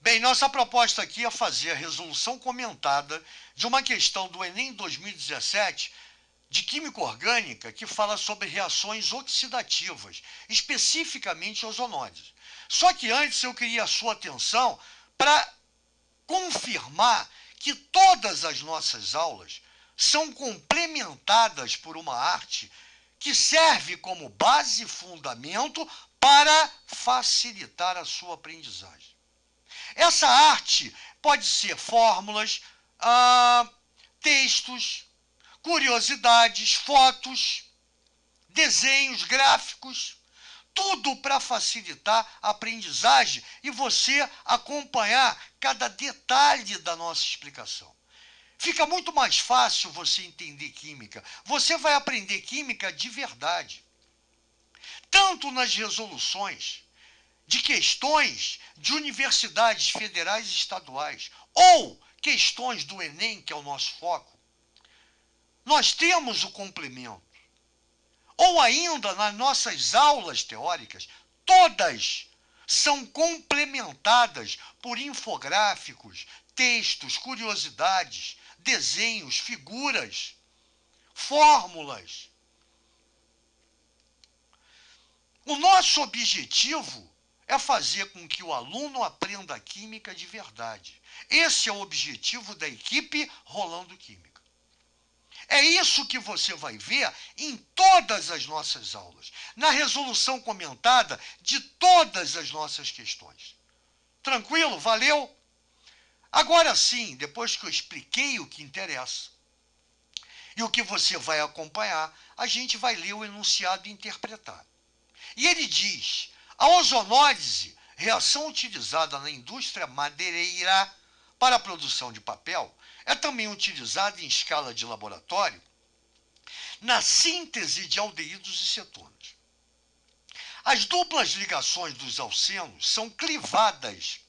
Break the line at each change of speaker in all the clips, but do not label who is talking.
Bem, nossa proposta aqui é fazer a resolução comentada de uma questão do Enem 2017 de Química Orgânica que fala sobre reações oxidativas, especificamente ozonóides. Só que antes eu queria a sua atenção para confirmar que todas as nossas aulas são complementadas por uma arte que serve como base e fundamento para facilitar a sua aprendizagem. Essa arte pode ser fórmulas, textos, curiosidades, fotos, desenhos, gráficos, tudo para facilitar a aprendizagem e você acompanhar cada detalhe da nossa explicação. Fica muito mais fácil você entender química. Você vai aprender química de verdade. Tanto nas resoluções de questões de universidades federais e estaduais ou questões do Enem, que é o nosso foco, nós temos o complemento. Ou ainda nas nossas aulas teóricas, todas são complementadas por infográficos, textos, curiosidades, desenhos, figuras, fórmulas. O nosso objetivo é fazer com que o aluno aprenda a química de verdade. Esse é o objetivo da equipe Rolando Química. É isso que você vai ver em todas as nossas aulas, na resolução comentada de todas as nossas questões. Tranquilo? Valeu? Agora sim, depois que eu expliquei o que interessa e o que você vai acompanhar, a gente vai ler o enunciado e interpretar. E ele diz: a ozonólise, reação utilizada na indústria madeireira para a produção de papel, é também utilizada em escala de laboratório na síntese de aldeídos e cetonas. As duplas ligações dos alcenos são clivadas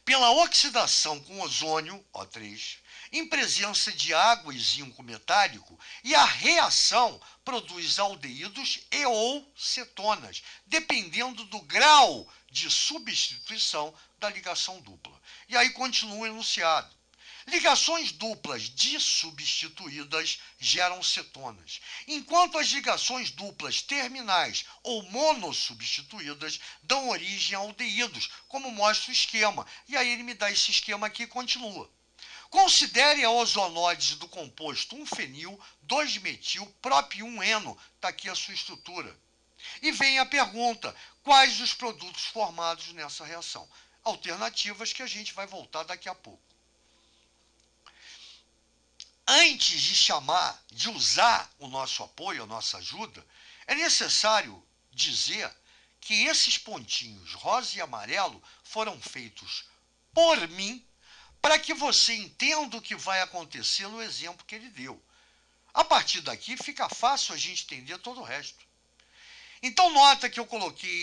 pela oxidação com ozônio, O3, em presença de água e zinco metálico, e a reação produz aldeídos e ou cetonas, dependendo do grau de substituição da ligação dupla. E aí continua o enunciado. Ligações duplas dissubstituídas geram cetonas, enquanto as ligações duplas terminais ou monossubstituídas dão origem a aldeídos, como mostra o esquema. E aí ele me dá esse esquema aqui e continua. Considere a ozonólise do composto 1-fenil, 2-metil, prop-1-eno, está aqui a sua estrutura. E vem a pergunta: quais os produtos formados nessa reação? Alternativas que a gente vai voltar daqui a pouco. Antes de usar o nosso apoio, a nossa ajuda, é necessário dizer que esses pontinhos rosa e amarelo foram feitos por mim para que você entenda o que vai acontecer no exemplo que ele deu. A partir daqui fica fácil a gente entender todo o resto. Então nota que eu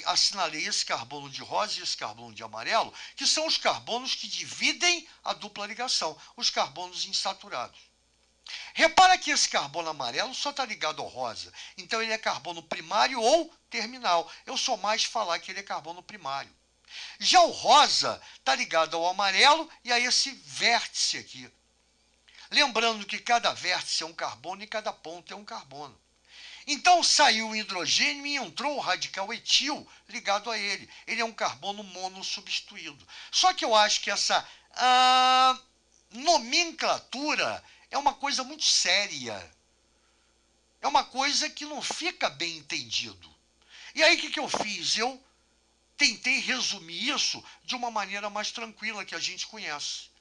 assinalei esse carbono de rosa e esse carbono de amarelo, que são os carbonos que dividem a dupla ligação, os carbonos insaturados. Repara que esse carbono amarelo só está ligado ao rosa, então ele é carbono primário ou terminal. Eu sou mais falar que ele é carbono primário. Já o rosa está ligado ao amarelo e a esse vértice aqui. Lembrando que cada vértice é um carbono e cada ponto é um carbono. Então saiu o hidrogênio e entrou o radical etil ligado a ele. Ele é um carbono monossubstituído. Só que eu acho que essa nomenclatura é uma coisa muito séria. É uma coisa que não fica bem entendido. E aí o que eu fiz? Eu tentei resumir isso de uma maneira mais tranquila que a gente conhece.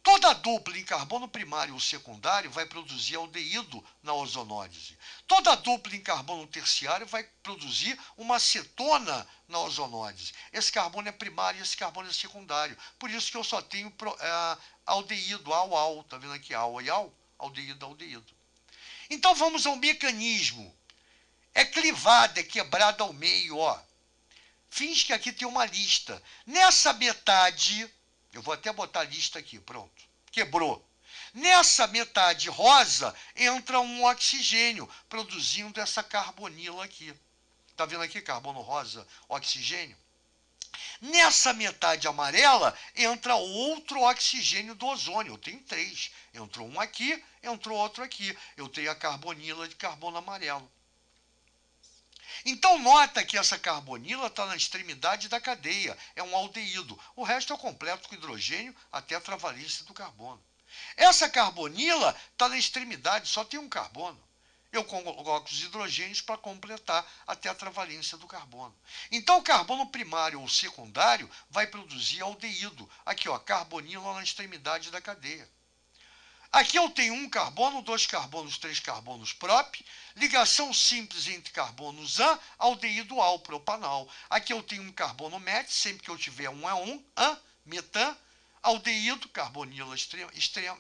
Toda dupla em carbono primário ou secundário vai produzir aldeído na ozonólise. Toda dupla em carbono terciário vai produzir uma cetona na ozonólise. Esse carbono é primário e esse carbono é secundário. Por isso que eu só tenho aldeído, ao. Está vendo aqui? Ao e ao, aldeído, aldeído. Então vamos ao mecanismo. É clivada, é quebrada ao meio, ó. Finge que aqui tem uma lista. Nessa metade, eu vou até botar a lista aqui, pronto. Quebrou. Nessa metade rosa entra um oxigênio, produzindo essa carbonila aqui. Está vendo aqui carbono rosa, oxigênio? Nessa metade amarela entra outro oxigênio do ozônio. Eu tenho 3. Entrou um aqui, entrou outro aqui. Eu tenho a carbonila de carbono amarelo. Então nota que essa carbonila está na extremidade da cadeia. É um aldeído. O resto é o completo com hidrogênio até a travalência do carbono. Essa carbonila está na extremidade, só tem um carbono. Eu coloco os hidrogênios para completar a tetravalência do carbono. Então, o carbono primário ou secundário vai produzir aldeído. Aqui, ó, carbonila na extremidade da cadeia. Aqui eu tenho um carbono, 2 carbonos, 3 carbonos prop, ligação simples entre carbonos an, aldeído al, propanal. Aqui eu tenho um carbono met, sempre que eu tiver um é um, an, metan, aldeído, carbonila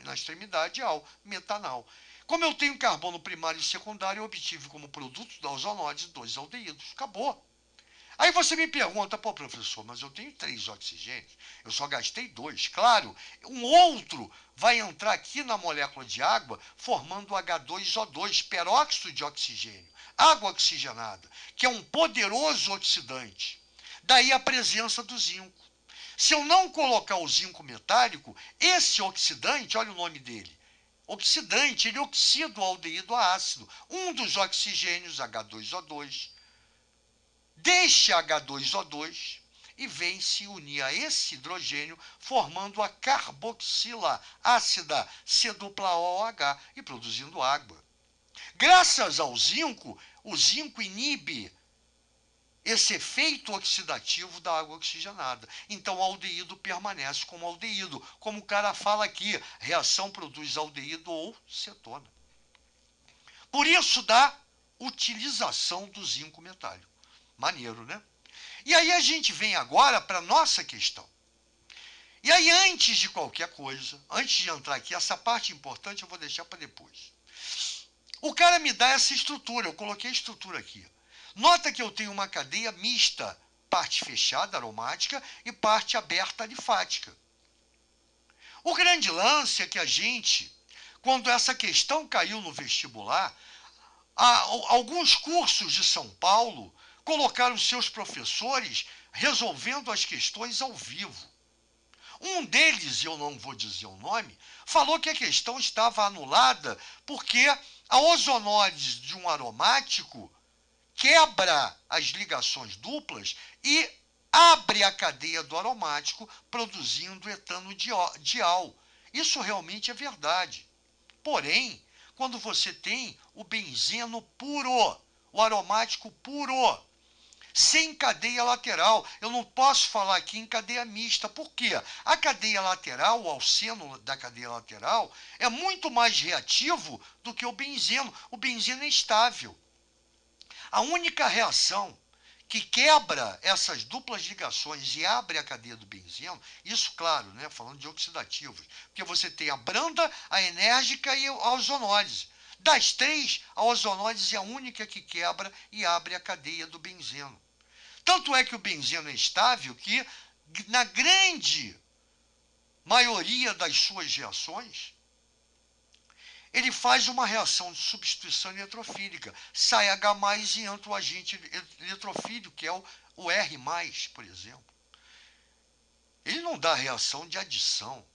na extremidade, al, metanal. Como eu tenho carbono primário e secundário, eu obtive como produto da ozonose 2 aldeídos. Acabou. Aí você me pergunta, pô, professor, mas eu tenho 3 oxigênios, eu só gastei 2. Claro, um outro vai entrar aqui na molécula de água, formando H2O2, peróxido de oxigênio, água oxigenada, que é um poderoso oxidante. Daí a presença do zinco. Se eu não colocar o zinco metálico, esse oxidante, olha o nome dele, oxidante, ele oxida o aldeído a ácido. Um dos oxigênios, H2O2, deixa H2O2 e vem se unir a esse hidrogênio, formando a carboxila ácida C-OOH e produzindo água. Graças ao zinco, o zinco inibe esse efeito oxidativo da água oxigenada. Então, o aldeído permanece como aldeído. Como o cara fala aqui, reação produz aldeído ou cetona. Por isso, da utilização do zinco metálico. Maneiro, né? E aí a gente vem agora para a nossa questão. E aí, antes de qualquer coisa, antes de entrar aqui, essa parte importante eu vou deixar para depois. O cara me dá essa estrutura, eu coloquei a estrutura aqui. Nota que eu tenho uma cadeia mista, parte fechada, aromática, e parte aberta, alifática. O grande lance é que a gente, quando essa questão caiu no vestibular, alguns cursos de São Paulo colocaram seus professores resolvendo as questões ao vivo. Um deles, eu não vou dizer o nome, falou que a questão estava anulada porque a ozonólise de um aromático quebra as ligações duplas e abre a cadeia do aromático, produzindo etano dial. Isso realmente é verdade. Porém, quando você tem o benzeno puro, o aromático puro, sem cadeia lateral, eu não posso falar aqui em cadeia mista. Por quê? A cadeia lateral, o alceno da cadeia lateral, é muito mais reativo do que o benzeno. O benzeno é estável. A única reação que quebra essas duplas ligações e abre a cadeia do benzeno, isso, claro, né, falando de oxidativos, porque você tem a branda, a enérgica e a ozonólise. Das 3, a ozonólise é a única que quebra e abre a cadeia do benzeno. Tanto é que o benzeno é estável que, na grande maioria das suas reações, ele faz uma reação de substituição eletrofílica. Sai H+, e entra o agente eletrofílico, que é o R+, por exemplo. Ele não dá reação de adição.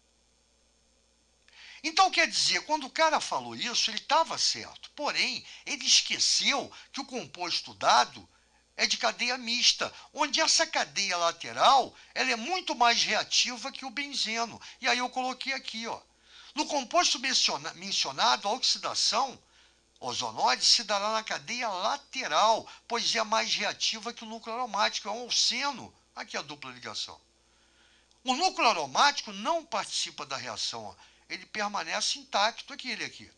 Então, quer dizer, quando o cara falou isso, ele estava certo. Porém, ele esqueceu que o composto dado é de cadeia mista, onde essa cadeia lateral ela é muito mais reativa que o benzeno. E aí eu coloquei aqui, ó. No composto mencionado, a oxidação ozonóide se dará na cadeia lateral, pois é mais reativa que o núcleo aromático, é um alceno. Aqui a dupla ligação. O núcleo aromático não participa da reação, ó. Ele permanece intacto, aquele aqui.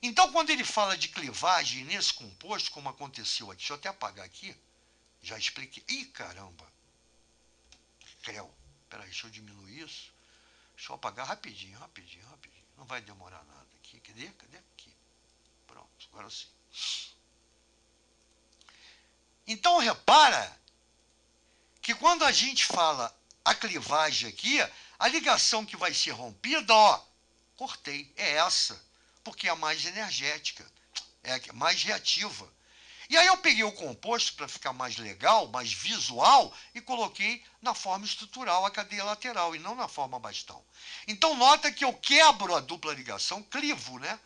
Então, quando ele fala de clivagem nesse composto, como aconteceu aqui, deixa eu até apagar aqui, já expliquei. Ih, caramba! Creu. Peraí, deixa eu diminuir isso. Deixa eu apagar rapidinho. Não vai demorar nada aqui. Cadê? Aqui. Pronto, agora sim. Então, repara que quando a gente fala a clivagem aqui, a ligação que vai ser rompida, ó, cortei, é essa, porque é a mais energética, é a mais reativa. E aí eu peguei o composto para ficar mais legal, mais visual, e coloquei na forma estrutural a cadeia lateral e não na forma bastão. Então nota que eu quebro a dupla ligação, clivo, né?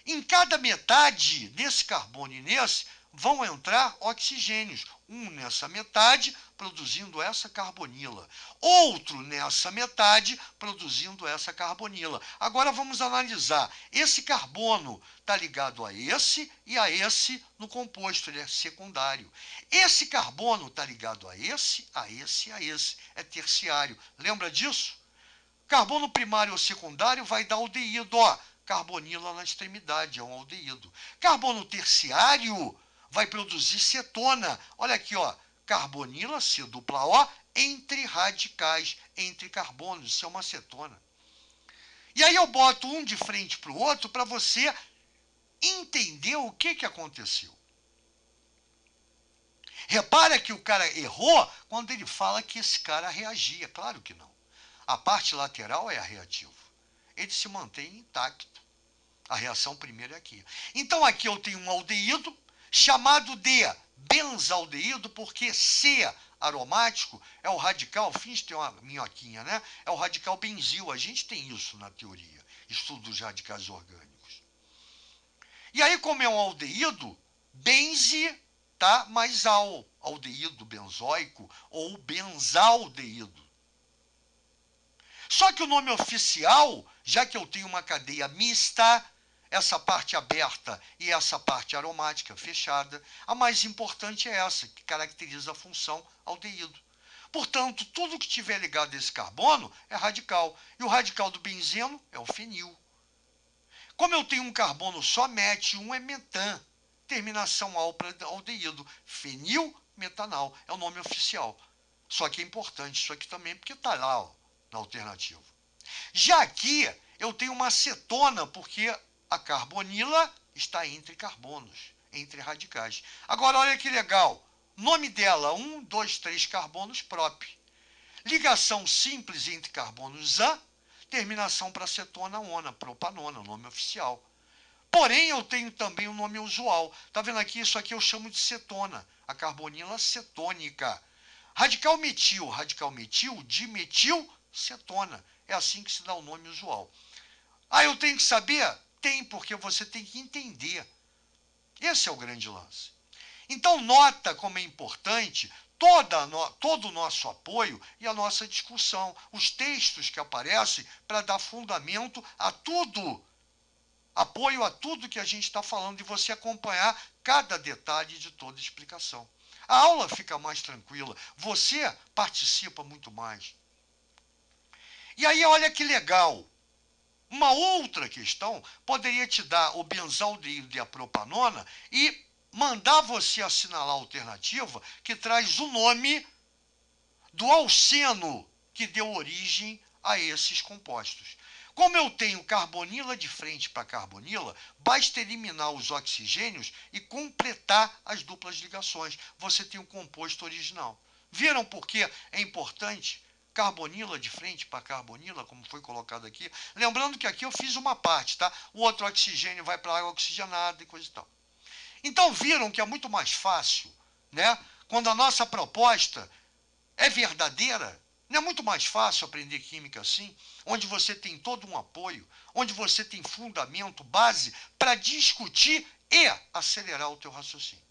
Em cada metade desse carbono e nesse vão entrar oxigênios. Um nessa metade, produzindo essa carbonila. Outro nessa metade, produzindo essa carbonila. Agora vamos analisar. Esse carbono está ligado a esse e a esse no composto, ele é secundário. Esse carbono está ligado a esse, a esse e a esse. É terciário. Lembra disso? Carbono primário ou secundário vai dar aldeído, ó. Carbonila na extremidade, é um aldeído. Carbono terciário vai produzir cetona. Olha aqui, ó. Carbonila, C dupla O, entre radicais, entre carbonos. Isso é uma cetona. E aí eu boto um de frente para o outro para você entender o que aconteceu. Repara que o cara errou quando ele fala que esse cara reagia. Claro que não. A parte lateral é a reativa. Ele se mantém intacto. A reação primeira é aqui. Então aqui eu tenho um aldeído chamado de benzaldeído, porque C aromático é o radical, fins tem uma minhoquinha, né? É o radical benzil. A gente tem isso na teoria, estudo dos radicais orgânicos. E aí, como é um aldeído, benze tá mais aldeído benzoico ou benzaldeído. Só que o nome oficial, já que eu tenho uma cadeia mista, essa parte aberta e essa parte aromática fechada, a mais importante é essa, que caracteriza a função aldeído. Portanto, tudo que tiver ligado a esse carbono é radical. E o radical do benzeno é o fenil. Como eu tenho um carbono só, mete, um é metan. Terminação al para aldeído. Fenil metanal. É o nome oficial. Só que é importante isso aqui também, porque está lá, ó, na alternativa. Já aqui, eu tenho uma acetona, porque a carbonila está entre carbonos, entre radicais. Agora, olha que legal. Nome dela, 1, 2, 3 carbonos próprio. Ligação simples entre carbonos A, terminação para acetona ona, propanona, nome oficial. Porém, eu tenho também um nome usual. Está vendo aqui? Isso aqui eu chamo de cetona, a carbonila cetônica. Radical metil, dimetil, cetona. É assim que se dá o nome usual. Ah, eu tenho que saber? Tem, porque você tem que entender. Esse é o grande lance. Então, nota como é importante todo o nosso apoio e a nossa discussão, os textos que aparecem para dar fundamento a tudo, apoio a tudo que a gente está falando e você acompanhar cada detalhe de toda a explicação. A aula fica mais tranquila, você participa muito mais. E aí, olha que legal. Uma outra questão poderia te dar o benzaldeído e a propanona e mandar você assinalar a alternativa que traz o nome do alceno que deu origem a esses compostos. Como eu tenho carbonila de frente para carbonila, basta eliminar os oxigênios e completar as duplas ligações. Você tem o composto original. Viram por que é importante? Carbonila de frente para carbonila, como foi colocado aqui. Lembrando que aqui eu fiz uma parte, tá? O outro oxigênio vai para a água oxigenada e coisa e tal. Então viram que é muito mais fácil, né? Quando a nossa proposta é verdadeira, não é muito mais fácil aprender química assim, onde você tem todo um apoio, onde você tem fundamento, base para discutir e acelerar o teu raciocínio.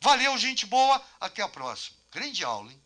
Valeu, gente boa, até a próxima. Grande aula, hein?